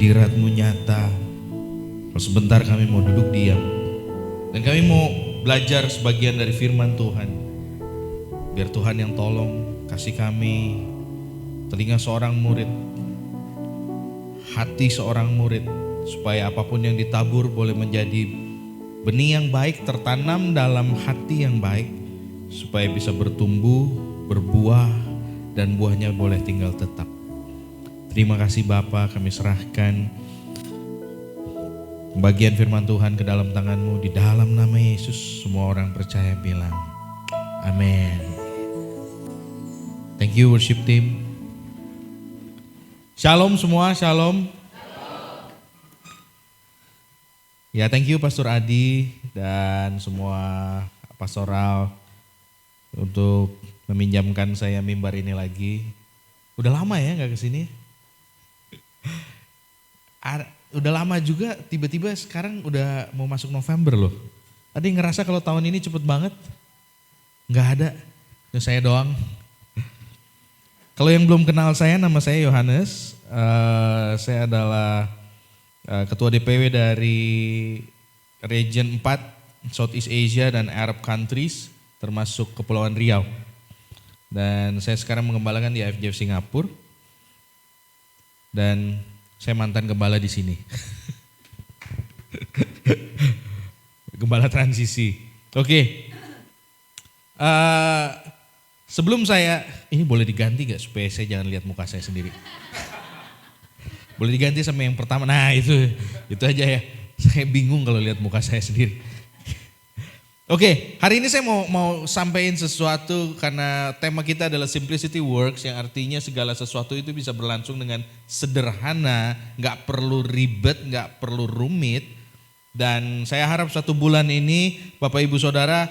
hadirat-Mu nyata. Kalau sebentar kami mau duduk diam dan kami mau belajar sebagian dari firman Tuhan. Biar Tuhan yang tolong kasih kami telinga seorang murid, hati seorang murid, supaya apapun yang ditabur boleh menjadi benih yang baik tertanam dalam hati yang baik, supaya bisa bertumbuh, berbuah, dan buahnya boleh tinggal tetap. Terima kasih Bapa, kami serahkan bagian firman Tuhan ke dalam tangan-Mu di dalam nama Yesus. Semua orang percaya bilang amin. Thank you worship team. Shalom semua, shalom. Ya, thank you Pastor Adi dan semua pastoral untuk meminjamkan saya mimbar ini lagi. Udah lama ya gak kesini? Udah lama juga, tiba-tiba sekarang udah mau masuk November loh. Tadi ngerasa kalau tahun ini cepet banget? Gak ada, itu saya doang. Kalau yang belum kenal saya, nama saya Yohanes. Saya adalah Ketua DPW dari Region 4, Southeast Asia dan Arab Countries, termasuk Kepulauan Riau. Dan saya sekarang mengembalakan di IFJF Singapura. Dan saya mantan gembala di sini. Gembala transisi. Oke. Sebelum saya, ini boleh diganti gak supaya saya jangan lihat muka saya sendiri? Boleh diganti sama yang pertama. Nah itu aja ya. Saya bingung kalau lihat muka saya sendiri. Oke, hari ini saya mau sampaikan sesuatu karena tema kita adalah Simplicity Works, yang artinya segala sesuatu itu bisa berlangsung dengan sederhana, gak perlu ribet, gak perlu rumit. Dan saya harap 1 bulan ini Bapak Ibu Saudara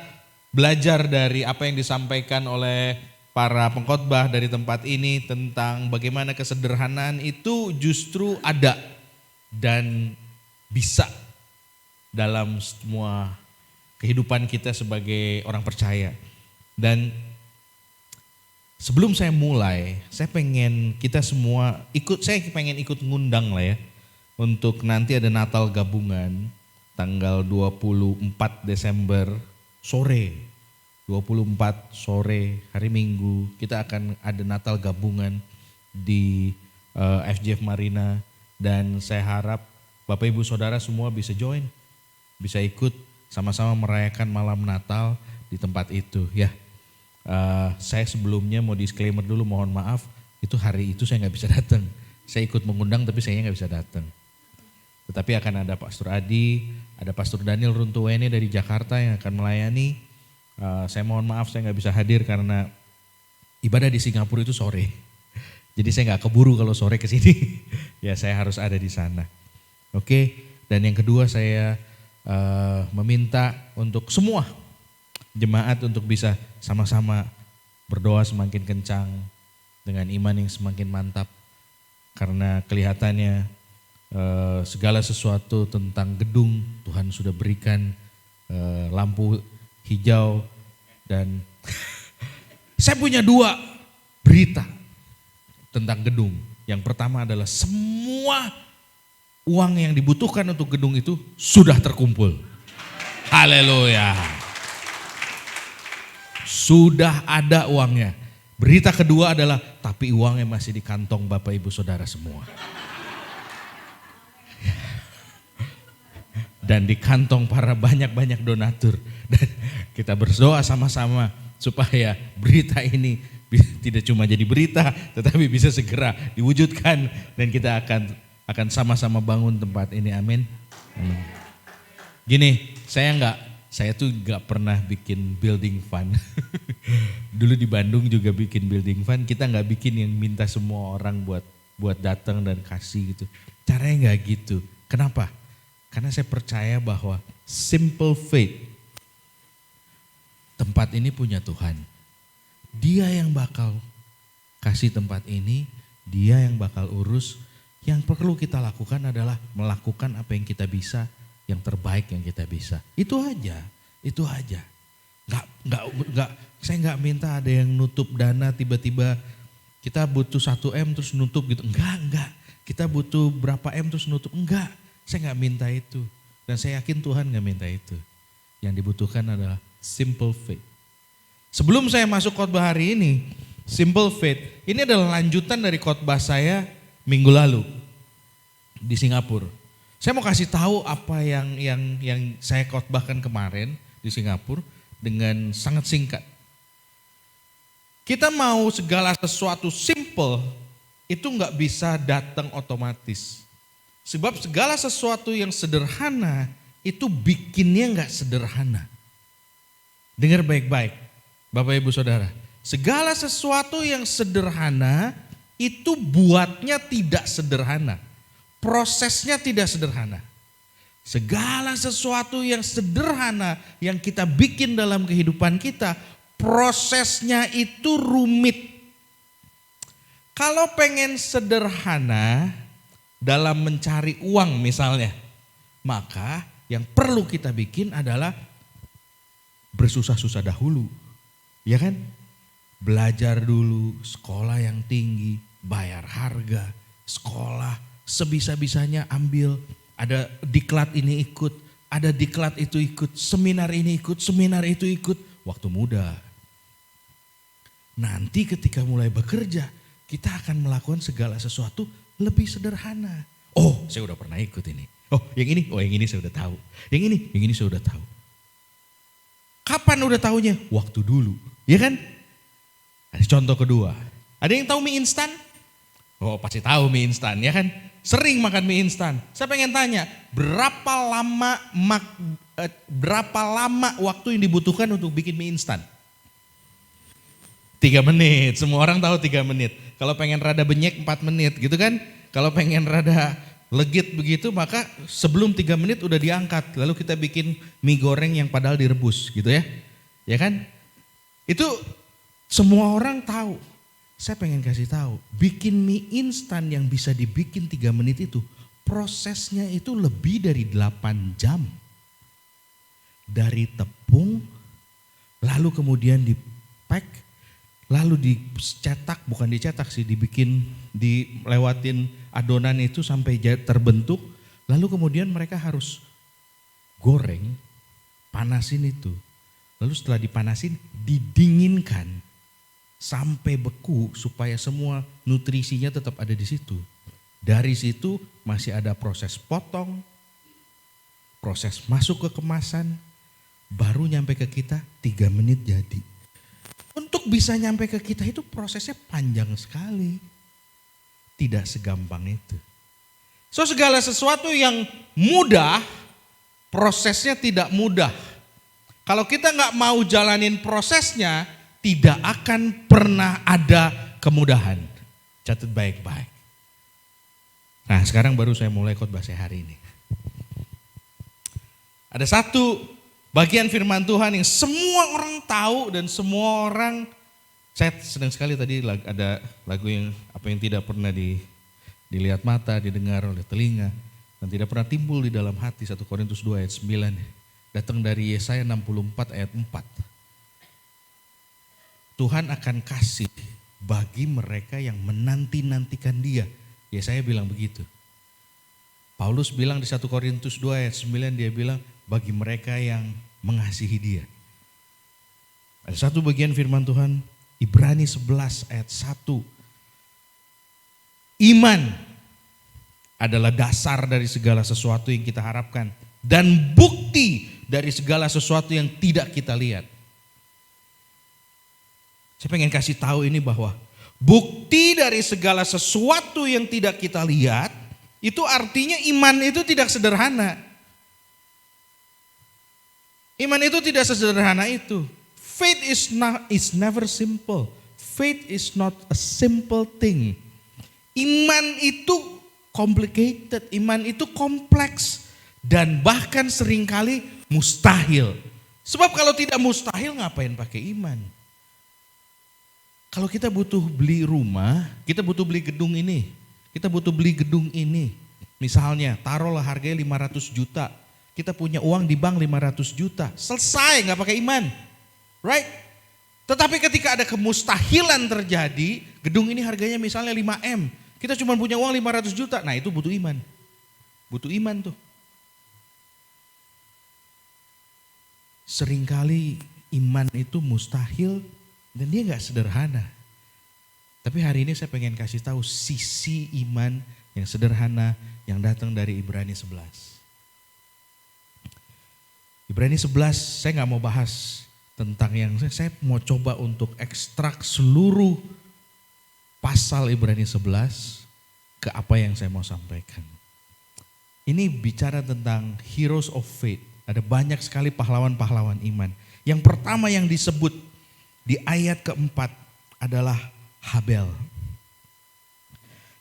belajar dari apa yang disampaikan oleh para pengkhotbah dari tempat ini tentang bagaimana kesederhanaan itu justru ada dan bisa dalam semua kehidupan kita sebagai orang percaya. Dan sebelum saya mulai, saya pengen kita semua saya pengen ikut ngundang lah ya, untuk nanti ada Natal gabungan tanggal 24 Desember sore, 24 sore hari Minggu, kita akan ada Natal gabungan di FJF Marina, dan saya harap Bapak Ibu Saudara semua bisa join, bisa ikut sama-sama merayakan malam Natal di tempat itu ya. Saya sebelumnya mau disclaimer dulu, mohon maaf, itu hari itu saya nggak bisa datang. Saya ikut mengundang tapi saya nggak bisa datang. Tetapi akan ada Pastor Adi, ada Pastor Daniel Runtuwene dari Jakarta yang akan melayani. Saya mohon maaf saya nggak bisa hadir karena ibadah di Singapura itu sore. Jadi saya nggak keburu kalau sore ke sini. Ya saya harus ada di sana. Oke, dan yang kedua saya meminta untuk semua jemaat untuk bisa sama-sama berdoa semakin kencang dengan iman yang semakin mantap, karena kelihatannya segala sesuatu tentang gedung Tuhan sudah berikan lampu hijau. Dan saya punya 2 berita tentang gedung. Yang pertama adalah semua uang yang dibutuhkan untuk gedung itu sudah terkumpul. Haleluya. Sudah ada uangnya. Berita kedua adalah tapi uangnya masih di kantong Bapak Ibu Saudara semua. Dan di kantong para banyak-banyak donatur. Dan kita berdoa sama-sama supaya berita ini tidak cuma jadi berita, tetapi bisa segera diwujudkan dan kita akan sama-sama bangun tempat ini, amin. Gini, saya tuh nggak pernah bikin building fund. Dulu di Bandung juga bikin building fund, kita nggak bikin yang minta semua orang buat datang dan kasih gitu. Caranya nggak gitu. Kenapa? Karena saya percaya bahwa simple faith, tempat ini punya Tuhan. Dia yang bakal kasih tempat ini, dia yang bakal urus. Yang perlu kita lakukan adalah melakukan apa yang kita bisa, yang terbaik yang kita bisa. Itu aja. Saya nggak minta ada yang nutup dana tiba-tiba kita butuh 1 M terus nutup gitu. Enggak. Kita butuh berapa M terus nutup. Enggak, saya nggak minta itu. Dan saya yakin Tuhan nggak minta itu. Yang dibutuhkan adalah simple faith. Sebelum saya masuk khotbah hari ini, simple faith, ini adalah lanjutan dari khotbah saya minggu lalu di Singapura. Saya mau kasih tahu apa yang saya khotbahkan kemarin di Singapura dengan sangat singkat. Kita mau segala sesuatu simple, itu nggak bisa datang otomatis. Sebab segala sesuatu yang sederhana itu bikinnya nggak sederhana. Dengar baik-baik, Bapak Ibu Saudara. Segala sesuatu yang sederhana itu buatnya tidak sederhana. Prosesnya tidak sederhana. Segala sesuatu yang sederhana yang kita bikin dalam kehidupan kita, prosesnya itu rumit. Kalau pengen sederhana dalam mencari uang misalnya, maka yang perlu kita bikin adalah bersusah-susah dahulu, ya kan? Belajar dulu, sekolah yang tinggi, bayar harga, sekolah sebisa-bisanya ambil, ada diklat ini ikut, ada diklat itu ikut, seminar ini ikut, seminar itu ikut, waktu muda. Nanti ketika mulai bekerja, kita akan melakukan segala sesuatu lebih sederhana. Oh, saya udah pernah ikut ini. Oh, yang ini saya udah tahu. Yang ini saya udah tahu. Kapan udah tahunya? Waktu dulu, ya kan? Contoh kedua, ada yang tahu mie instan? Oh, pasti tahu mie instan, ya kan? Sering makan mie instan. Saya pengen tanya, berapa lama waktu yang dibutuhkan untuk bikin mie instan? 3 menit, semua orang tahu 3 menit. Kalau pengen rada benyek 4 menit gitu kan. Kalau pengen rada legit begitu maka sebelum 3 menit udah diangkat. Lalu kita bikin mie goreng yang padahal direbus gitu ya. Ya kan? Itu semua orang tahu. Saya pengen kasih tahu, bikin mie instan yang bisa dibikin 3 menit itu prosesnya itu lebih dari 8 jam. Dari tepung, lalu kemudian dipack, lalu dicetak, bukan dicetak sih, dilewatin adonan itu sampai terbentuk, lalu kemudian mereka harus goreng, panasin itu. Lalu setelah dipanasin, didinginkan sampai beku supaya semua nutrisinya tetap ada di situ. Dari situ masih ada proses potong, proses masuk ke kemasan, baru nyampe ke kita 3 menit jadi. Untuk bisa nyampe ke kita itu prosesnya panjang sekali. Tidak segampang itu. So segala sesuatu yang mudah, prosesnya tidak mudah. Kalau kita nggak mau jalanin prosesnya, tidak akan pernah ada kemudahan. Catat baik-baik. Nah sekarang baru saya mulai khotbah saya hari ini. Ada satu bagian firman Tuhan yang semua orang tahu dan semua orang, saya senang sekali tadi ada lagu yang apa yang tidak pernah dilihat mata, didengar oleh telinga, dan tidak pernah timbul di dalam hati, 1 Korintus 2 ayat 9, datang dari Yesaya 64 ayat 4. Tuhan akan kasih bagi mereka yang menanti-nantikan dia. Yesaya bilang begitu. Paulus bilang di 1 Korintus 2 ayat 9, dia bilang bagi mereka yang mengasihi dia. Ada satu bagian firman Tuhan, Ibrani 11 ayat 1. Iman adalah dasar dari segala sesuatu yang kita harapkan dan bukti dari segala sesuatu yang tidak kita lihat. Saya pengen kasih tahu ini bahwa bukti dari segala sesuatu yang tidak kita lihat itu artinya iman itu tidak sederhana. Iman itu tidak sesederhana itu. Faith is never simple. Faith is not a simple thing. Iman itu complicated, iman itu kompleks dan bahkan seringkali mustahil. Sebab kalau tidak mustahil ngapain pakai iman? Kalau kita butuh beli rumah, kita butuh beli gedung ini. Kita butuh beli gedung ini. Misalnya taruhlah harganya 500 juta. Kita punya uang di bank 500 juta. Selesai, gak pakai iman. Right? Tetapi ketika ada kemustahilan terjadi, gedung ini harganya misalnya 5M. Kita cuma punya uang 500 juta, nah itu butuh iman. Butuh iman tuh. Seringkali iman itu mustahil dan dia gak sederhana. Tapi hari ini saya pengen kasih tahu sisi iman yang sederhana yang datang dari Ibrani 11. Ibrani 11 saya gak mau bahas tentang yang saya mau coba untuk ekstrak seluruh pasal Ibrani 11 ke apa yang saya mau sampaikan. Ini bicara tentang heroes of faith. Ada banyak sekali pahlawan-pahlawan iman. Yang pertama yang disebut di ayat keempat adalah Habel.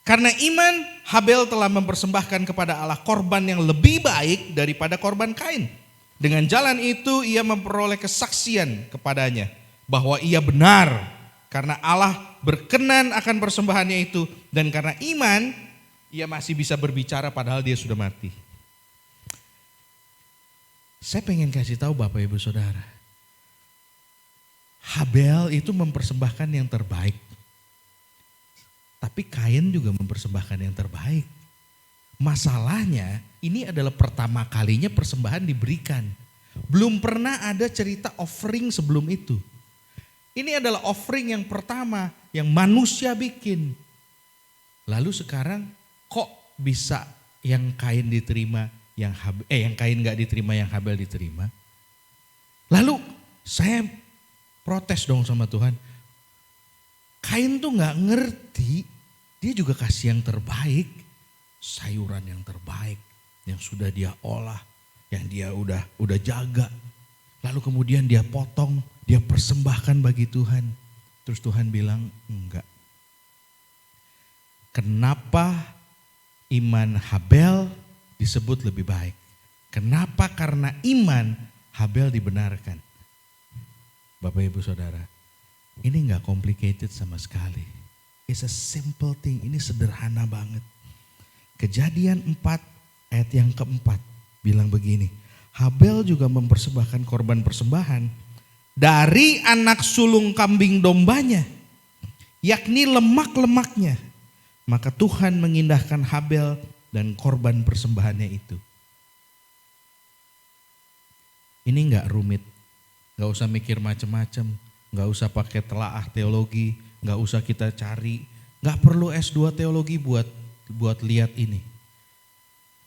Karena iman, Habel telah mempersembahkan kepada Allah korban yang lebih baik daripada korban Kain. Dengan jalan itu ia memperoleh kesaksian kepadanya bahwa ia benar karena Allah berkenan akan persembahannya itu. Dan karena iman, ia masih bisa berbicara padahal dia sudah mati. Saya pengen kasih tahu Bapak Ibu Saudara, Habel itu mempersembahkan yang terbaik. Tapi Kain juga mempersembahkan yang terbaik. Masalahnya ini adalah pertama kalinya persembahan diberikan. Belum pernah ada cerita offering sebelum itu. Ini adalah offering yang pertama yang manusia bikin. Lalu sekarang kok bisa yang Kain diterima, yang Kain gak diterima, yang Habel diterima? Lalu saya protes dong sama Tuhan. Kain tuh gak ngerti, dia juga kasih yang terbaik. Sayuran yang terbaik, yang sudah dia olah, yang dia udah jaga. Lalu kemudian dia potong, dia persembahkan bagi Tuhan. Terus Tuhan bilang enggak. Kenapa iman Habel disebut lebih baik? Kenapa? Karena iman Habel dibenarkan. Bapak Ibu Saudara, ini enggak complicated sama sekali. It's a simple thing, ini sederhana banget. Kejadian 4 ayat yang keempat bilang begini, Habel juga mempersembahkan korban persembahan dari anak sulung kambing dombanya, yakni lemak-lemaknya. Maka Tuhan mengindahkan Habel dan korban persembahannya itu. Ini enggak rumit, enggak usah mikir macam-macam, enggak usah pakai telaah teologi, enggak usah kita cari, enggak perlu S2 teologi buat lihat ini.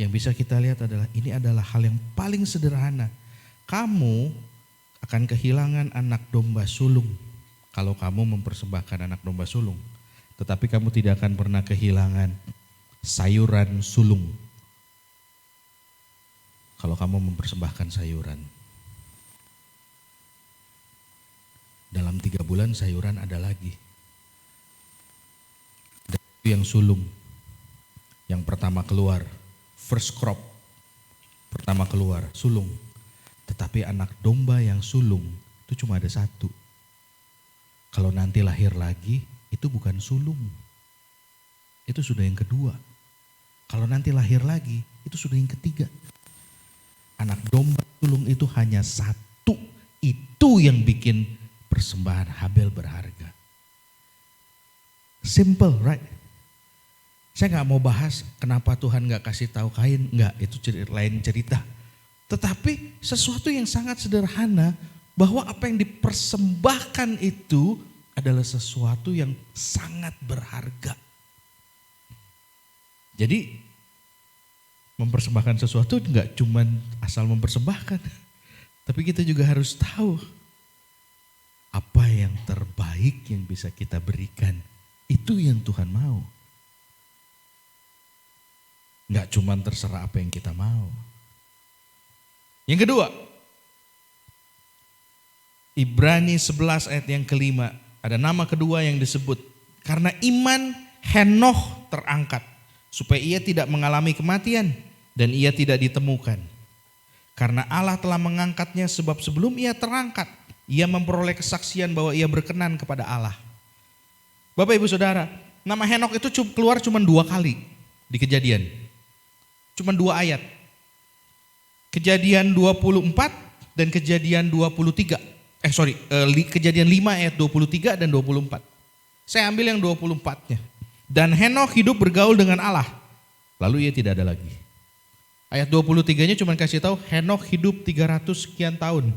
Yang bisa kita lihat adalah ini adalah hal yang paling sederhana. Kamu akan kehilangan anak domba sulung kalau kamu mempersembahkan anak domba sulung. Tetapi kamu tidak akan pernah kehilangan sayuran sulung kalau kamu mempersembahkan sayuran. Dalam 3 bulan sayuran ada lagi. Dan itu yang sulung. Yang pertama keluar, first crop. Pertama keluar, sulung. Tetapi anak domba yang sulung itu cuma ada 1. Kalau nanti lahir lagi, itu bukan sulung. Itu sudah yang kedua. Kalau nanti lahir lagi, itu sudah yang ketiga. Anak domba sulung itu hanya 1. Itu yang bikin persembahan Habel berharga. Simple, right? Saya gak mau bahas kenapa Tuhan gak kasih tahu Kain, enggak, itu lain cerita. Tetapi sesuatu yang sangat sederhana, bahwa apa yang dipersembahkan itu adalah sesuatu yang sangat berharga. Jadi mempersembahkan sesuatu enggak cuman asal mempersembahkan, tapi kita juga harus tahu apa yang terbaik yang bisa kita berikan. Itu yang Tuhan mau. Enggak cuman terserah apa yang kita mau. Yang kedua, Ibrani 11 ayat yang kelima, ada nama kedua yang disebut. Karena iman Henoch terangkat, supaya ia tidak mengalami kematian dan ia tidak ditemukan. Karena Allah telah mengangkatnya, sebab sebelum ia terangkat, ia memperoleh kesaksian bahwa ia berkenan kepada Allah. Bapak Ibu Saudara, nama Henoch itu keluar cuma 2 kali di Kejadian. Cuma 2 ayat. Kejadian 24 dan Kejadian 23. Kejadian 5 ayat 23 dan 24. Saya ambil yang 24-nya. Dan Henokh hidup bergaul dengan Allah. Lalu ia tidak ada lagi. Ayat 23-nya cuma kasih tahu Henokh hidup 300 sekian tahun.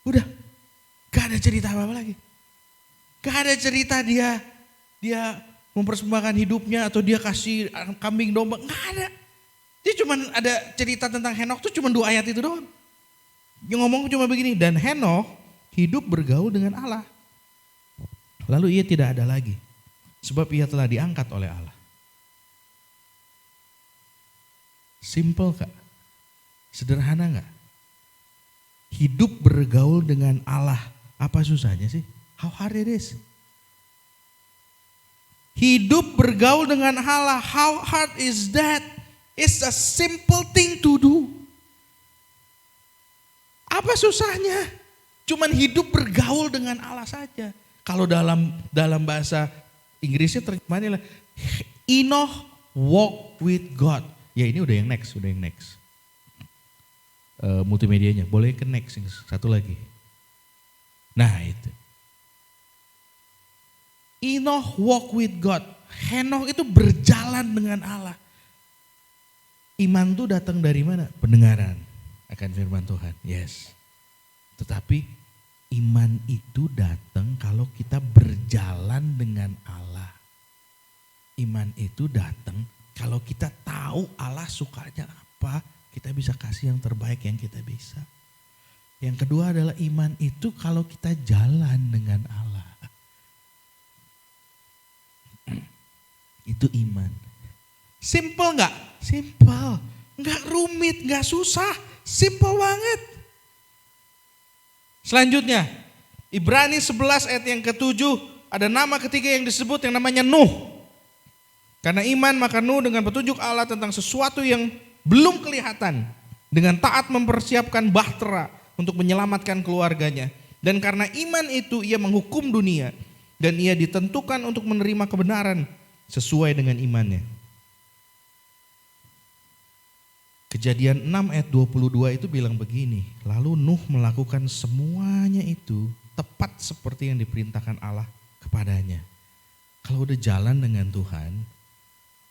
Udah, gak ada cerita apa-apa lagi. Gak ada cerita dia mempersembahkan hidupnya atau dia kasih kambing domba. Gak ada. Dia cuma ada cerita tentang Henokh tuh cuma 2 ayat itu doang. Yang ngomong cuma begini, dan Henokh hidup bergaul dengan Allah. Lalu ia tidak ada lagi. Sebab ia telah diangkat oleh Allah. Simple gak? Sederhana gak? Hidup bergaul dengan Allah. Apa susahnya sih? How hard it is? Hidup bergaul dengan Allah. How hard is that? It's a simple thing to do. Apa susahnya? Cuman hidup bergaul dengan Allah saja. Kalau dalam bahasa Inggrisnya terjemahannya lah Enoch walk with God. Ya ini udah yang next. Multimedianya, boleh ke next satu lagi. Nah itu. Enoch walk with God. Henokh itu berjalan dengan Allah. Iman itu datang dari mana? Pendengaran akan firman Tuhan. Yes. Tetapi iman itu datang kalau kita berjalan dengan Allah. Iman itu datang kalau kita tahu Allah sukanya apa, kita bisa kasih yang terbaik yang kita bisa. Yang kedua adalah iman itu kalau kita jalan dengan Allah. Itu iman. Simple gak? Simple. Gak rumit, gak susah. Simple banget. Selanjutnya, Ibrani 11 ayat yang ke-7, ada nama ketiga yang disebut yang namanya Nuh. Karena iman maka Nuh dengan petunjuk Allah tentang sesuatu yang belum kelihatan, dengan taat mempersiapkan bahtera untuk menyelamatkan keluarganya. Dan karena iman itu ia menghukum dunia dan ia ditentukan untuk menerima kebenaran sesuai dengan imannya. Kejadian 6 ayat 22 itu bilang begini, lalu Nuh melakukan semuanya itu tepat seperti yang diperintahkan Allah kepadanya. Kalau udah jalan dengan Tuhan,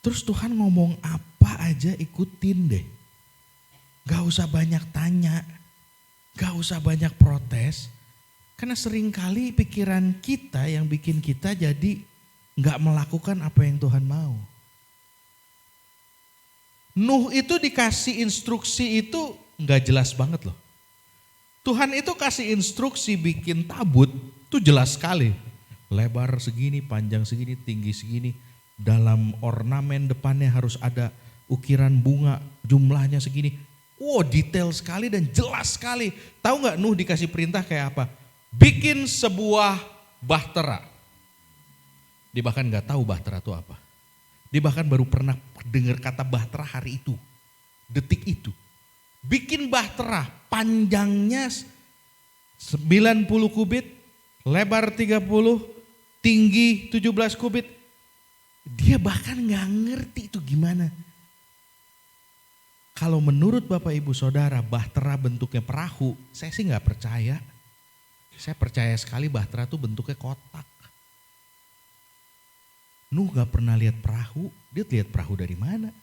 terus Tuhan ngomong apa aja ikutin deh. Gak usah banyak tanya, gak usah banyak protes. Karena seringkali pikiran kita yang bikin kita jadi gak melakukan apa yang Tuhan mau. Nuh itu dikasih instruksi itu gak jelas banget loh. Tuhan itu kasih instruksi bikin tabut tuh jelas sekali. Lebar segini, panjang segini, tinggi segini. Dalam ornamen depannya harus ada ukiran bunga, jumlahnya segini. Wow, detail sekali dan jelas sekali. Tahu gak Nuh dikasih perintah kayak apa? Bikin sebuah bahtera. Dia bahkan gak tahu bahtera itu apa. Dia bahkan baru pernah dengar kata bahtera hari itu. Detik itu. Bikin bahtera panjangnya 90 kubit, lebar 30, tinggi 17 kubit. Dia bahkan gak ngerti itu gimana. Kalau menurut Bapak Ibu Saudara bahtera bentuknya perahu, saya sih gak percaya. Saya percaya sekali bahtera itu bentuknya kotak. Nuh gak pernah lihat perahu, dia lihat perahu dari mana?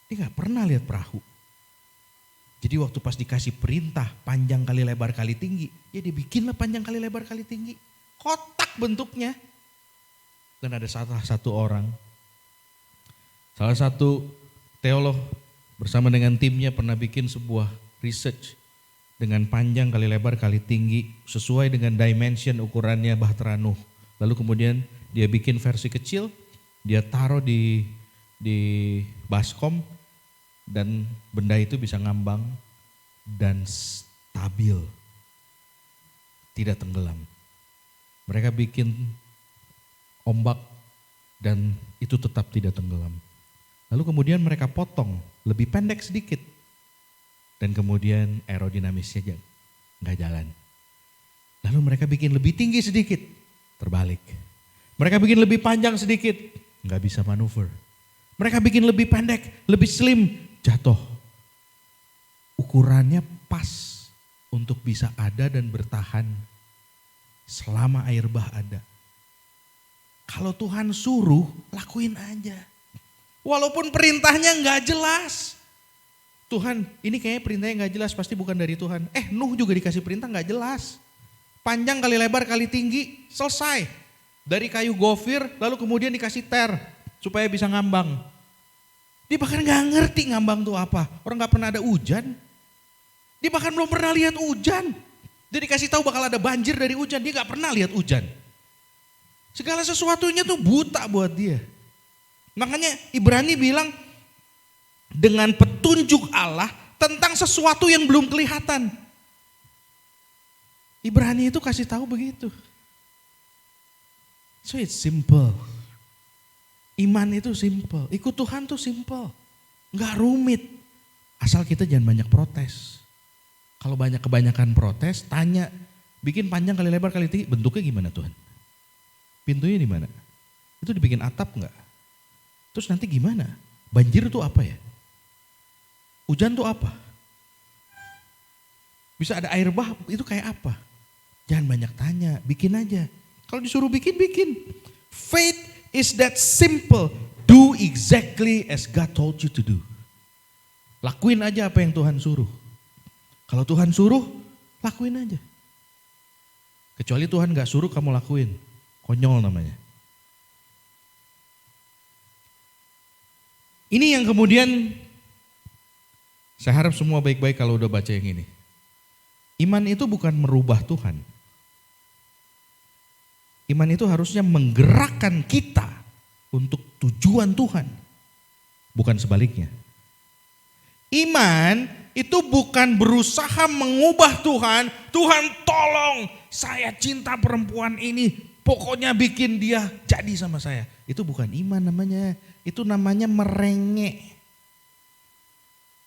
Dia gak pernah lihat perahu. Jadi waktu pas dikasih perintah panjang kali lebar kali tinggi, ya dibikinlah panjang kali lebar kali tinggi. Kotak bentuknya. Dan ada salah satu orang, salah satu teolog bersama dengan timnya pernah bikin sebuah research dengan panjang kali lebar kali tinggi sesuai dengan dimension ukurannya bahtera Nuh. Lalu kemudian dia bikin versi kecil, dia taruh di baskom dan benda itu bisa ngambang dan stabil, tidak tenggelam. Mereka bikin ombak dan itu tetap tidak tenggelam. Lalu kemudian mereka potong lebih pendek sedikit dan kemudian aerodinamisnya nggak jalan. Lalu mereka bikin lebih tinggi sedikit, terbalik. Mereka bikin lebih panjang sedikit, nggak bisa manuver. Mereka bikin lebih pendek, lebih slim, jatuh. Ukurannya pas untuk bisa ada dan bertahan selama air bah ada. Kalau Tuhan suruh, lakuin aja. Walaupun perintahnya nggak jelas. Tuhan, ini kayaknya perintahnya nggak jelas, pasti bukan dari Tuhan. Nuh juga dikasih perintah nggak jelas. Panjang kali lebar kali tinggi, selesai. Dari kayu gofir, lalu kemudian dikasih ter, supaya bisa ngambang. Dia bahkan nggak ngerti ngambang itu apa. Orang nggak pernah ada hujan. Dia bahkan belum pernah lihat hujan. Dia dikasih tahu bakal ada banjir dari hujan, dia nggak pernah lihat hujan. Segala sesuatunya tuh buta buat dia. Makanya Ibrani bilang dengan petunjuk Allah tentang sesuatu yang belum kelihatan. Ibrani itu kasih tahu begitu. So it's simple. Iman itu simple, ikut Tuhan tuh simple. Nggak rumit. Asal kita jangan banyak protes. Kalau kebanyakan protes, tanya, bikin panjang kali lebar kali tinggi, bentuknya gimana Tuhan? Pintunya di mana? Itu dibikin atap nggak? Terus nanti gimana? Banjir itu apa ya? Hujan itu apa? Bisa ada air bah, itu kayak apa? Jangan banyak tanya, bikin aja. Kalau disuruh bikin, bikin. Faith is that simple. Do exactly as God told you to do. Lakuin aja apa yang Tuhan suruh. Kalau Tuhan suruh, lakuin aja. Kecuali Tuhan gak suruh kamu lakuin. Konyol namanya. Ini yang kemudian saya harap semua baik-baik kalau udah baca yang ini. Iman itu bukan merubah Tuhan. Iman itu harusnya menggerakkan kita untuk tujuan Tuhan. Bukan sebaliknya. Iman itu bukan berusaha mengubah Tuhan. Tuhan tolong saya cinta perempuan ini. Pokoknya bikin dia jadi sama saya. Itu bukan iman namanya. Itu namanya merengek.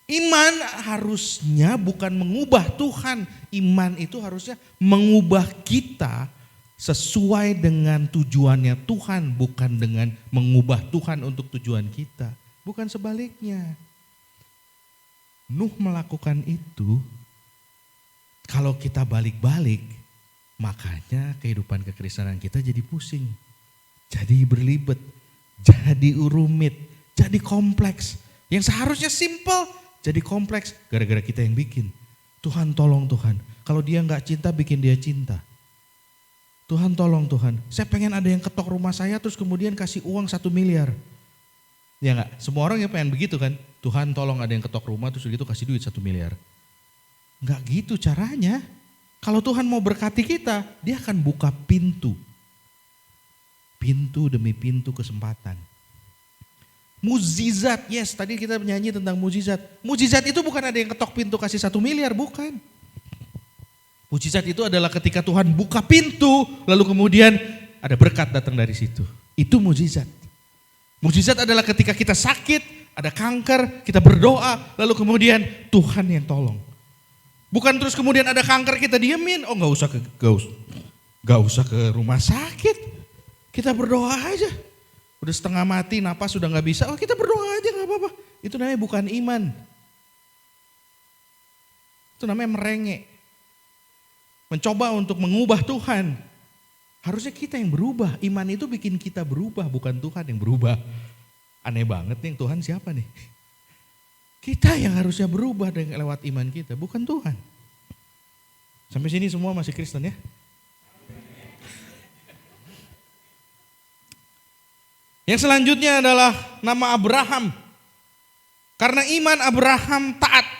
Iman harusnya bukan mengubah Tuhan. Iman itu harusnya mengubah kita sesuai dengan tujuannya Tuhan. Bukan dengan mengubah Tuhan untuk tujuan kita. Bukan sebaliknya. Nuh melakukan itu, kalau kita balik-balik, makanya kehidupan kekristenan kita jadi pusing. Jadi berlibet, jadi rumit, jadi kompleks. Yang seharusnya simple, jadi kompleks gara-gara kita yang bikin. Tuhan tolong Tuhan, kalau dia gak cinta bikin dia cinta. Tuhan tolong Tuhan, saya pengen ada yang ketok rumah saya terus kemudian kasih uang 1 miliar. Ya enggak? Semua orang yang pengen begitu kan. Tuhan tolong ada yang ketok rumah terus gitu kasih duit 1 miliar. Enggak gitu caranya. Kalau Tuhan mau berkati kita, dia akan buka pintu. Pintu demi pintu kesempatan. Mukjizat, yes tadi kita menyanyi tentang mukjizat. Mukjizat itu bukan ada yang ketok pintu kasih 1 miliar, bukan. Mukjizat itu adalah ketika Tuhan buka pintu, lalu kemudian ada berkat datang dari situ. Itu mukjizat. Mukjizat adalah ketika kita sakit, ada kanker, kita berdoa, lalu kemudian Tuhan yang tolong. Bukan terus kemudian ada kanker kita diemin, oh gak usah ke rumah sakit, kita berdoa aja. Udah setengah mati, napas sudah gak bisa, oh kita berdoa aja gak apa-apa. Itu namanya bukan iman. Itu namanya merengek. Mencoba untuk mengubah Tuhan. Harusnya kita yang berubah, iman itu bikin kita berubah, bukan Tuhan yang berubah. Aneh banget nih, Tuhan siapa nih? Kita yang harusnya berubah dengan lewat iman kita, bukan Tuhan. Sampai sini semua masih Kristen ya? Yang selanjutnya adalah nama Abraham. Karena iman Abraham taat.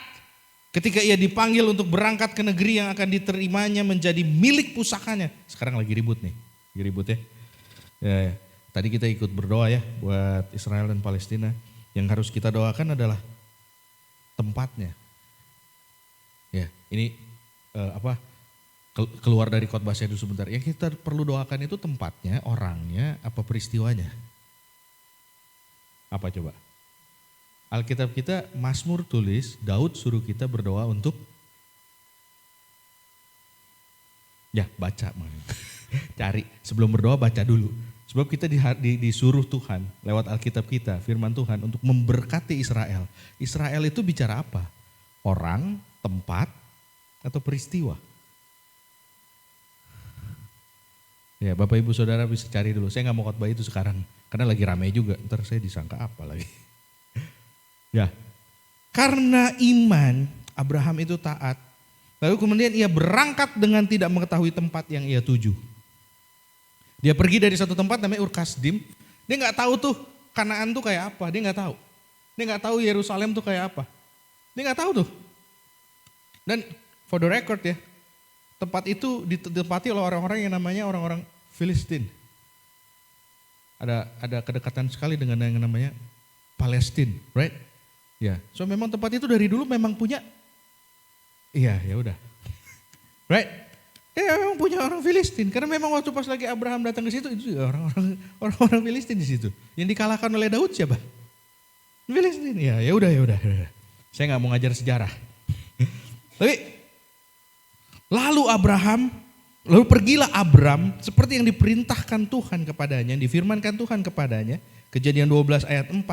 Ketika ia dipanggil untuk berangkat ke negeri yang akan diterimanya menjadi milik pusakanya. Sekarang lagi ribut nih, lagi ribut ya. Ya. Tadi kita ikut berdoa ya buat Israel dan Palestina. Yang harus kita doakan adalah tempatnya. Ya, ini keluar dari khotbah saya dulu sebentar. Yang kita perlu doakan itu tempatnya, orangnya, apa peristiwanya? Apa coba? Alkitab kita Mazmur tulis, Daud suruh kita berdoa untuk ya baca. Cari, sebelum berdoa baca dulu. Sebab kita disuruh Tuhan lewat Alkitab kita, firman Tuhan untuk memberkati Israel. Israel itu bicara apa? Orang, tempat, atau peristiwa? Ya Bapak Ibu Saudara bisa cari dulu, saya gak mau khotbah itu sekarang. Karena lagi ramai juga, ntar saya disangka apa lagi. Ya, karena iman Abraham itu taat. Lalu kemudian ia berangkat dengan tidak mengetahui tempat yang ia tuju. Dia pergi dari satu tempat namanya Ur-Kasdim. Dia gak tahu tuh Kanaan tuh kayak apa, dia gak tahu. Dia gak tahu Yerusalem tuh kayak apa. Dia gak tahu tuh. Dan for the record ya, tempat itu ditempati oleh orang-orang yang namanya orang-orang Filistin. Ada kedekatan sekali dengan yang namanya Palestina, right? Ya, so memang tempat itu dari dulu memang punya, iya ya udah, right? Ya memang punya orang Filistin, karena memang waktu pas lagi Abraham datang ke situ itu orang-orang Filistin di situ. Yang dikalahkan oleh Daud siapa? Filistin. Ya udah. Saya nggak mau ngajar sejarah. Tapi lalu pergilah Abram seperti yang diperintahkan Tuhan kepadanya, yang difirmankan Tuhan kepadanya, Kejadian 12 ayat 4.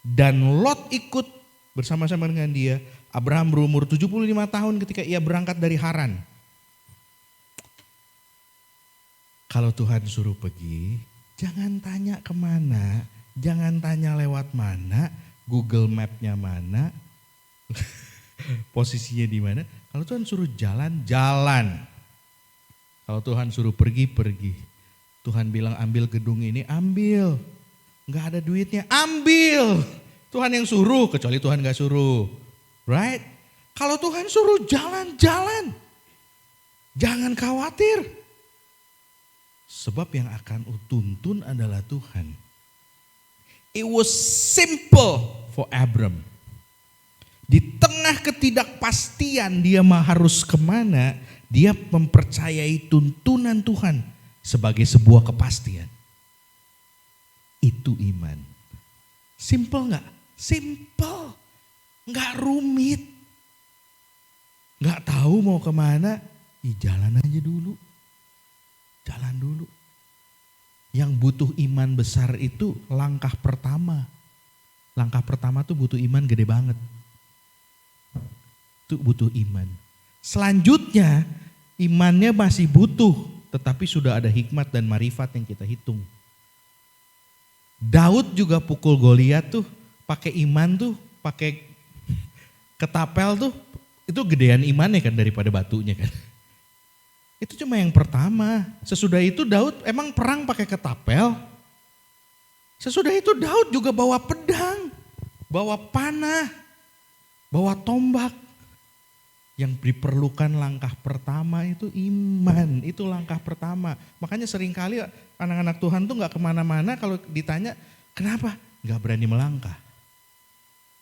Dan Lot ikut bersama-sama dengan dia. Abraham berumur 75 tahun ketika ia berangkat dari Haran. Kalau Tuhan suruh pergi, jangan tanya kemana, jangan tanya lewat mana, Google Map-nya mana, posisinya di mana. Kalau Tuhan suruh jalan, jalan. Kalau Tuhan suruh pergi, pergi. Tuhan bilang ambil gedung ini, ambil. Enggak ada duitnya, ambil. Tuhan yang suruh, kecuali Tuhan gak suruh. Right? Kalau Tuhan suruh jalan, jalan. Jangan khawatir. Sebab yang akan tuntun adalah Tuhan. It was simple for Abram. Di tengah ketidakpastian dia harus kemana, dia mempercayai tuntunan Tuhan sebagai sebuah kepastian. Itu iman. Simple gak? Simple. Gak rumit. Gak tahu mau kemana, jalan aja dulu. Jalan dulu. Yang butuh iman besar itu langkah pertama. Langkah pertama tuh butuh iman gede banget. Itu butuh iman. Selanjutnya imannya masih butuh, tetapi sudah ada hikmat dan marifat yang kita hitung. Daud juga pukul Goliat tuh pakai iman tuh, pakai ketapel tuh, itu gedean imannya kan daripada batunya kan. Itu cuma yang pertama. Sesudah itu Daud emang perang pakai ketapel. Sesudah itu Daud juga bawa pedang, bawa panah, bawa tombak. Yang diperlukan langkah pertama itu iman, itu langkah pertama. Makanya seringkali anak-anak Tuhan tuh gak kemana-mana kalau ditanya kenapa? Gak berani melangkah.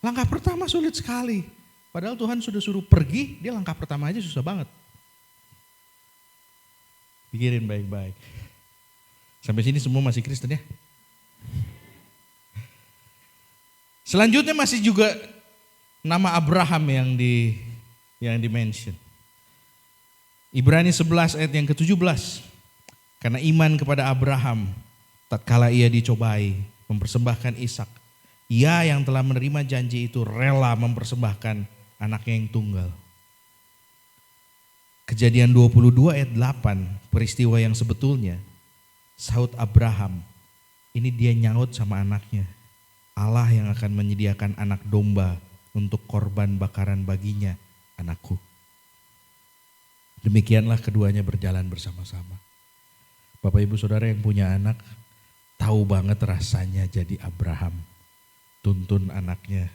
Langkah pertama sulit sekali. Padahal Tuhan sudah suruh pergi, dia langkah pertama aja susah banget. Pikirin baik-baik. Sampai sini semua masih Kristen ya? Selanjutnya masih juga nama Abraham yang di-mention. Ibrani 11 ayat yang ke-17. Karena iman kepada Abraham, tatkala ia dicobai mempersembahkan Ishak, ia yang telah menerima janji itu rela mempersembahkan anaknya yang tunggal. Kejadian 22 ayat 8, peristiwa yang sebetulnya, sahut Abraham, ini dia nyaut sama anaknya, Allah yang akan menyediakan anak domba untuk korban bakaran baginya, anakku. Demikianlah keduanya berjalan bersama-sama. Bapak Ibu Saudara yang punya anak, tahu banget rasanya jadi Abraham. Tuntun anaknya,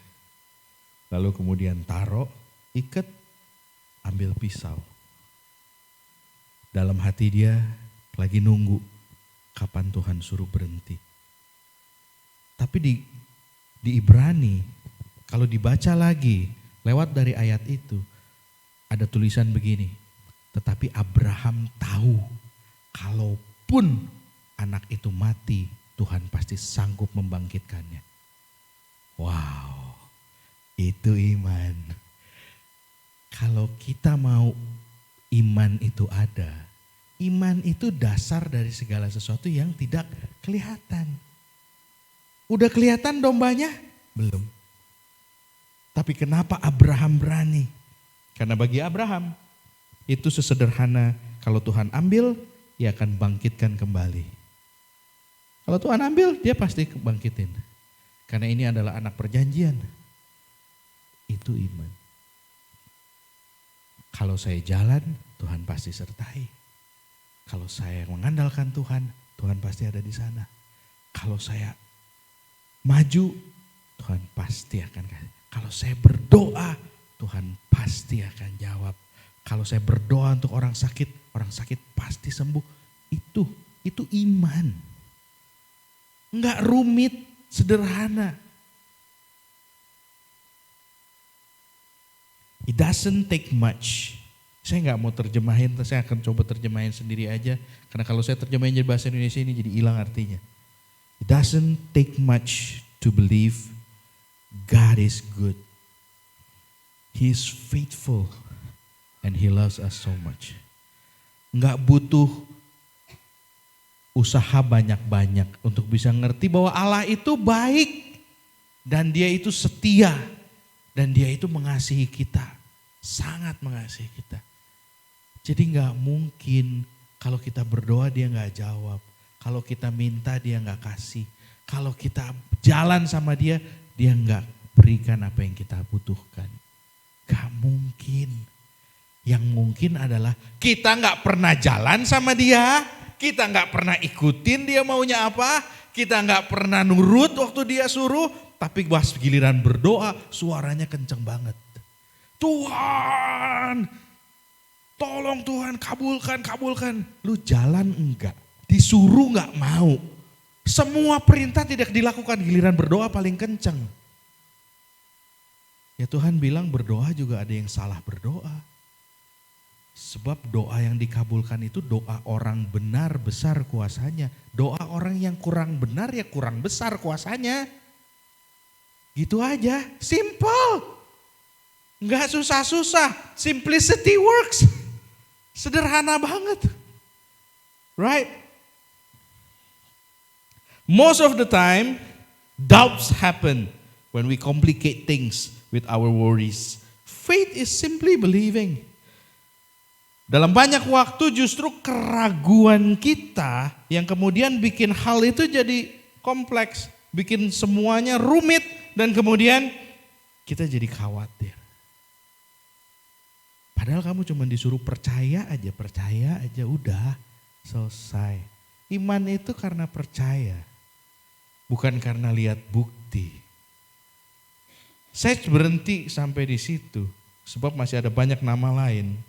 lalu kemudian taruh, ikat, ambil pisau. Dalam hati dia lagi nunggu kapan Tuhan suruh berhenti. Tapi di Ibrani, kalau dibaca lagi lewat dari ayat itu, ada tulisan begini, tetapi Abraham tahu kalaupun anak itu mati, Tuhan pasti sanggup membangkitkannya. Wow, itu iman. Kalau kita mau iman itu ada, iman itu dasar dari segala sesuatu yang tidak kelihatan. Udah kelihatan dombanya? Belum. Tapi kenapa Abraham berani? Karena bagi Abraham itu sesederhana, kalau Tuhan ambil, Ia akan bangkitkan kembali. Kalau Tuhan ambil, dia pasti bangkitin. Karena ini adalah anak perjanjian. Itu iman. Kalau saya jalan, Tuhan pasti sertai. Kalau saya mengandalkan Tuhan, Tuhan pasti ada di sana. Kalau saya maju, Tuhan pasti akan kasih. Kalau saya berdoa, Tuhan pasti akan jawab. Kalau saya berdoa untuk orang sakit pasti sembuh. Itu iman. Enggak rumit, sederhana. It doesn't take much. Saya nggak mau terjemahin, saya akan coba terjemahin sendiri aja. Karena kalau saya terjemahin jadi bahasa Indonesia ini jadi hilang artinya. It doesn't take much to believe God is good. He is faithful and He loves us so much. Nggak butuh usaha banyak-banyak untuk bisa ngerti bahwa Allah itu baik dan Dia itu setia dan Dia itu mengasihi kita, sangat mengasihi kita. Jadi nggak mungkin kalau kita berdoa Dia nggak jawab, kalau kita minta Dia nggak kasih, kalau kita jalan sama Dia, Dia nggak berikan apa yang kita butuhkan. Gak mungkin. Yang mungkin adalah kita nggak pernah jalan sama Dia, kita nggak pernah ikutin Dia maunya apa, kita nggak pernah nurut waktu Dia suruh, tapi pas giliran berdoa suaranya kenceng banget. Tuhan, tolong Tuhan, kabulkan. Lu jalan enggak, disuruh enggak mau. Semua perintah tidak dilakukan, giliran berdoa paling kenceng. Ya Tuhan bilang berdoa juga ada yang salah berdoa. Sebab doa yang dikabulkan itu doa orang benar besar kuasanya. Doa orang yang kurang benar ya kurang besar kuasanya. Gitu aja, simple. Enggak susah-susah, simplicity works. Sederhana banget. Right? Most of the time, doubts happen when we complicate things with our worries. Faith is simply believing. Dalam banyak waktu justru keraguan kita yang kemudian bikin hal itu jadi kompleks. Bikin semuanya rumit dan kemudian kita jadi khawatir. Padahal kamu cuma disuruh percaya aja udah selesai. Iman itu karena percaya, bukan karena lihat bukti. Saya berhenti sampai di situ, sebab masih ada banyak nama lain.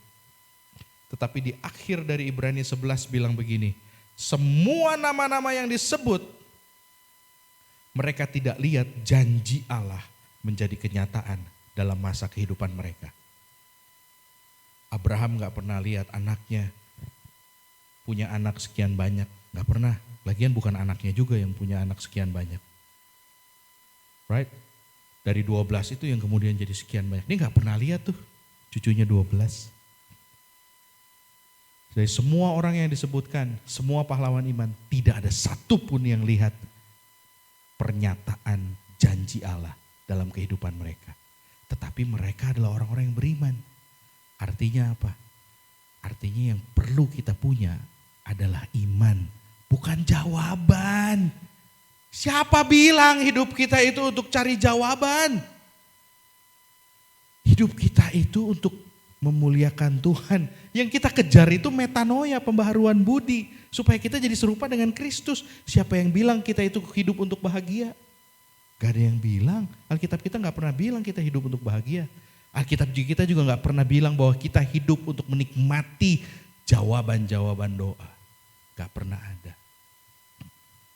Tetapi di akhir dari Ibrani 11 bilang begini, semua nama-nama yang disebut, mereka tidak lihat janji Allah menjadi kenyataan dalam masa kehidupan mereka. Abraham gak pernah lihat anaknya punya anak sekian banyak, gak pernah. Lagian bukan anaknya juga yang punya anak sekian banyak. Right? Dari 12 itu yang kemudian jadi sekian banyak. Dia gak pernah lihat tuh cucunya 12. Dari semua orang yang disebutkan, semua pahlawan iman, tidak ada satupun yang lihat pernyataan janji Allah dalam kehidupan mereka. Tetapi mereka adalah orang-orang yang beriman. Artinya apa? Artinya yang perlu kita punya adalah iman, bukan jawaban. Siapa bilang hidup kita itu untuk cari jawaban? Hidup kita itu untuk memuliakan Tuhan. Yang kita kejar itu metanoia, pembaharuan budi. Supaya kita jadi serupa dengan Kristus. Siapa yang bilang kita itu hidup untuk bahagia? Gak ada yang bilang. Alkitab kita gak pernah bilang kita hidup untuk bahagia. Alkitab kita juga gak pernah bilang bahwa kita hidup untuk menikmati jawaban-jawaban doa. Gak pernah ada.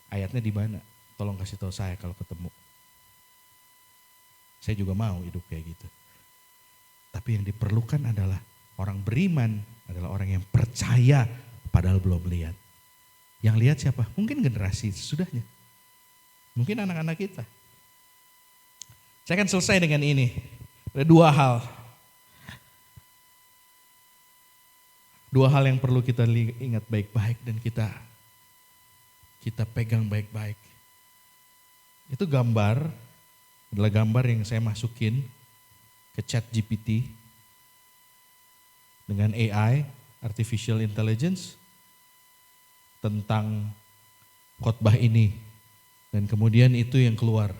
Ayatnya di mana? Tolong kasih tahu saya kalau ketemu. Saya juga mau hidup kayak gitu. Tapi yang diperlukan adalah orang beriman, adalah orang yang percaya padahal belum lihat. Yang lihat siapa? Mungkin generasi sesudahnya. Mungkin anak-anak kita. Saya akan selesai dengan ini. Ada dua hal. Dua hal yang perlu kita ingat baik-baik dan kita pegang baik-baik. Itu adalah gambar yang saya masukin ke ChatGPT dengan AI, Artificial Intelligence. tentang khotbah ini. Dan kemudian itu yang keluar.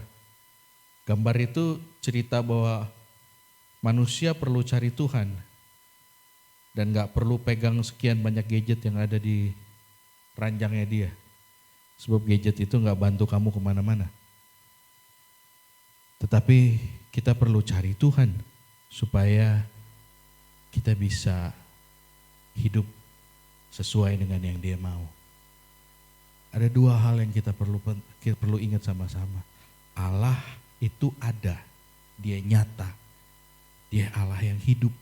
Gambar itu cerita bahwa manusia perlu cari Tuhan. Dan gak perlu pegang sekian banyak gadget yang ada di ranjangnya dia. Sebab gadget itu gak bantu kamu kemana-mana. Tetapi kita perlu cari Tuhan supaya kita bisa hidup sesuai dengan yang Dia mau. Ada dua hal yang kita perlu ingat sama-sama. Allah itu ada, Dia nyata, Dia Allah yang hidup,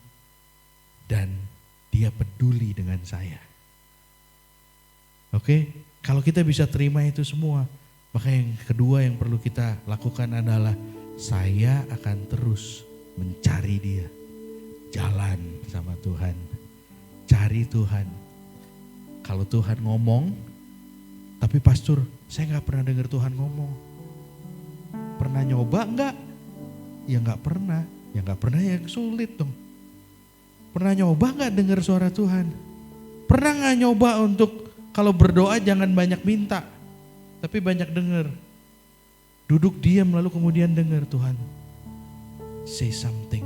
dan Dia peduli dengan saya. Oke, kalau kita bisa terima itu semua, maka yang kedua yang perlu kita lakukan adalah saya akan terus mencari Dia. Jalan sama Tuhan, cari Tuhan. Kalau Tuhan ngomong, tapi pastor saya gak pernah dengar Tuhan ngomong. Pernah nyoba enggak? Ya gak pernah. Ya gak pernah, ya sulit dong. Pernah nyoba gak dengar suara Tuhan? Pernah gak nyoba untuk kalau berdoa jangan banyak minta, tapi banyak dengar. Duduk diam lalu kemudian dengar Tuhan. Say something.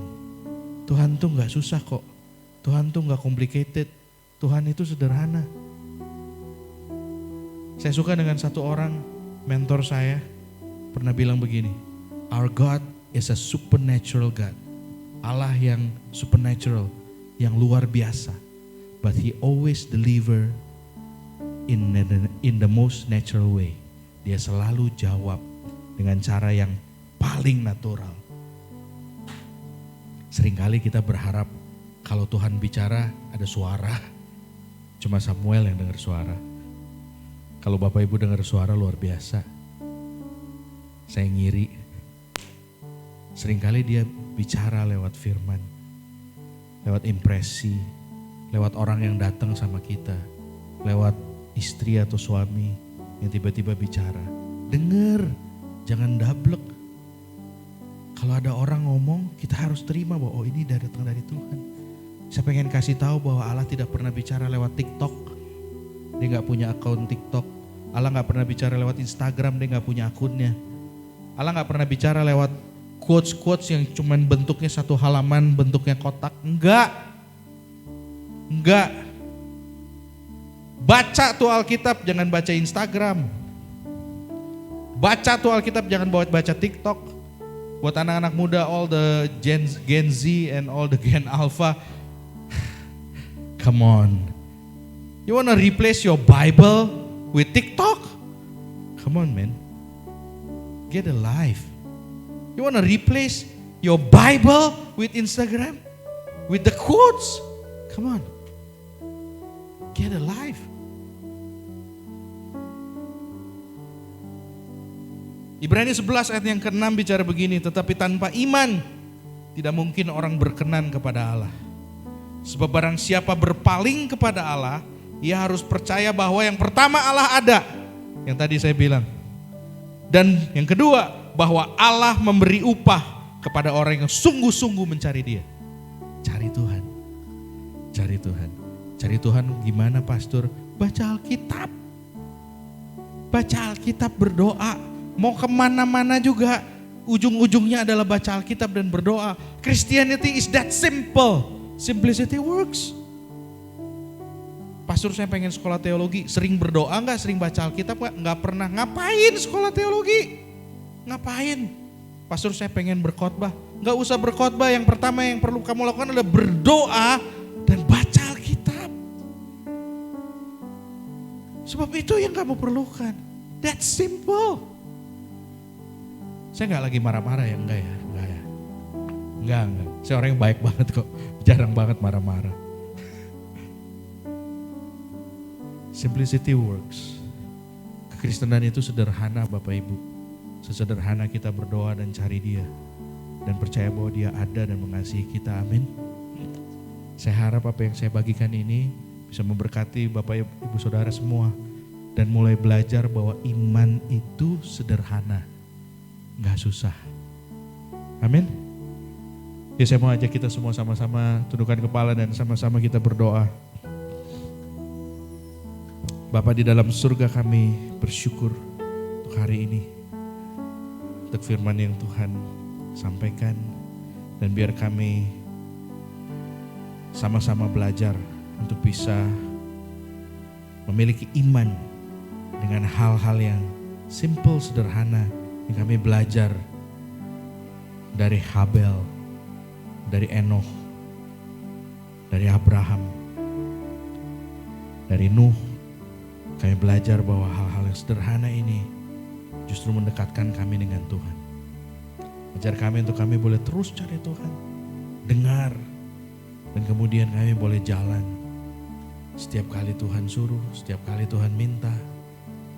Tuhan tuh gak susah kok. Tuhan tuh gak complicated. Tuhan itu sederhana. Saya suka dengan satu orang, mentor saya pernah bilang begini, our God is a supernatural God. Allah yang supernatural, yang luar biasa. But He always deliver in the most natural way. Dia selalu jawab dengan cara yang paling natural. Seringkali kita berharap kalau Tuhan bicara ada suara, cuma Samuel yang dengar suara. Kalau Bapak Ibu dengar suara luar biasa. Saya ngiri. Seringkali Dia bicara lewat firman, lewat impresi, lewat orang yang datang sama kita, lewat istri atau suami yang tiba-tiba bicara. Dengar, jangan dablek. Kalau ada orang ngomong, kita harus terima bahwa oh ini datang dari Tuhan. Saya pengen kasih tahu bahwa Allah tidak pernah bicara lewat TikTok. Dia gak punya akun TikTok. Allah gak pernah bicara lewat Instagram, dia gak punya akunnya. Allah gak pernah bicara lewat quotes-quotes yang cuman bentuknya satu halaman, bentuknya kotak. Enggak. Baca tuh Alkitab, jangan baca Instagram. Baca tuh Alkitab, jangan baca TikTok. Buat anak-anak muda, all the Gen Z and all the Gen Alpha. Come on. You wanna replace your Bible with TikTok? Come on, man. Get a life. You wanna replace your Bible with Instagram? With the quotes? Come on. Get a life. Ibrani 11 ayat yang ke-6 bicara begini, tetapi tanpa iman tidak mungkin orang berkenan kepada Allah. Sebab barang siapa berpaling kepada Allah, ia harus percaya bahwa yang pertama Allah ada, yang tadi saya bilang. Dan yang kedua, bahwa Allah memberi upah kepada orang yang sungguh-sungguh mencari Dia. Cari Tuhan. Cari Tuhan. Cari Tuhan gimana pastor? Baca Alkitab. Baca Alkitab, berdoa. Mau kemana-mana juga ujung-ujungnya adalah baca Alkitab dan berdoa. Christianity is that simple. Simplicity works. Pastor saya pengen sekolah teologi, sering berdoa enggak? Sering baca Alkitab enggak? Enggak pernah. Ngapain sekolah teologi? Ngapain? Pastor saya pengen berkhotbah. Enggak usah berkhotbah, yang pertama yang perlu kamu lakukan adalah berdoa dan baca Alkitab. Sebab itu yang kamu perlukan. That's simple. Saya enggak lagi marah-marah ya, enggak ya? Enggak ya? Enggak. Saya orang yang baik banget kok, jarang banget marah-marah. Simplicity works. Kekristenan itu sederhana Bapak Ibu. Sesederhana kita berdoa dan cari Dia. Dan percaya bahwa Dia ada dan mengasihi kita, amin. Saya harap apa yang saya bagikan ini bisa memberkati Bapak Ibu Saudara semua. Dan mulai belajar bahwa iman itu sederhana. Gak susah. Amin. Ya saya mau ajak kita semua sama-sama tundukkan kepala dan sama-sama kita berdoa. Bapa di dalam surga, kami bersyukur untuk hari ini, untuk firman yang Tuhan sampaikan, dan biar kami sama-sama belajar untuk bisa memiliki iman dengan hal-hal yang simple, sederhana, yang kami belajar dari Habel, dari Enoch, dari Abraham, dari Nuh. Kami belajar bahwa hal-hal yang sederhana ini justru mendekatkan kami dengan Tuhan. Ajar kami untuk kami boleh terus cari Tuhan, dengar, dan kemudian kami boleh jalan. Setiap kali Tuhan suruh, setiap kali Tuhan minta,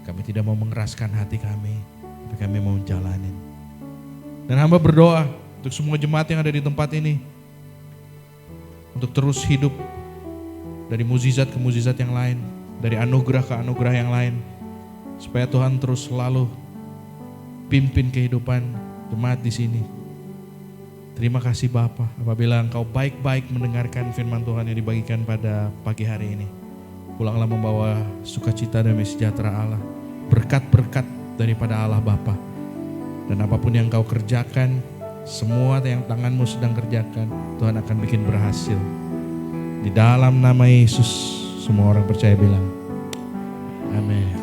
kami tidak mau mengeraskan hati kami, tapi kami mau jalanin. Dan hamba berdoa untuk semua jemaat yang ada di tempat ini, untuk terus hidup dari mukjizat ke mukjizat yang lain, dari anugerah ke anugerah yang lain, supaya Tuhan terus selalu pimpin kehidupan jemaat di sini. Terima kasih Bapa, apabila Engkau baik-baik mendengarkan firman Tuhan yang dibagikan pada pagi hari ini. Pulanglah membawa sukacita dan sejahtera Allah, berkat-berkat daripada Allah Bapa. Dan apapun yang Engkau kerjakan, semua yang tanganmu sedang kerjakan, Tuhan akan bikin berhasil. Di dalam nama Yesus, semua orang percaya bilang, amin.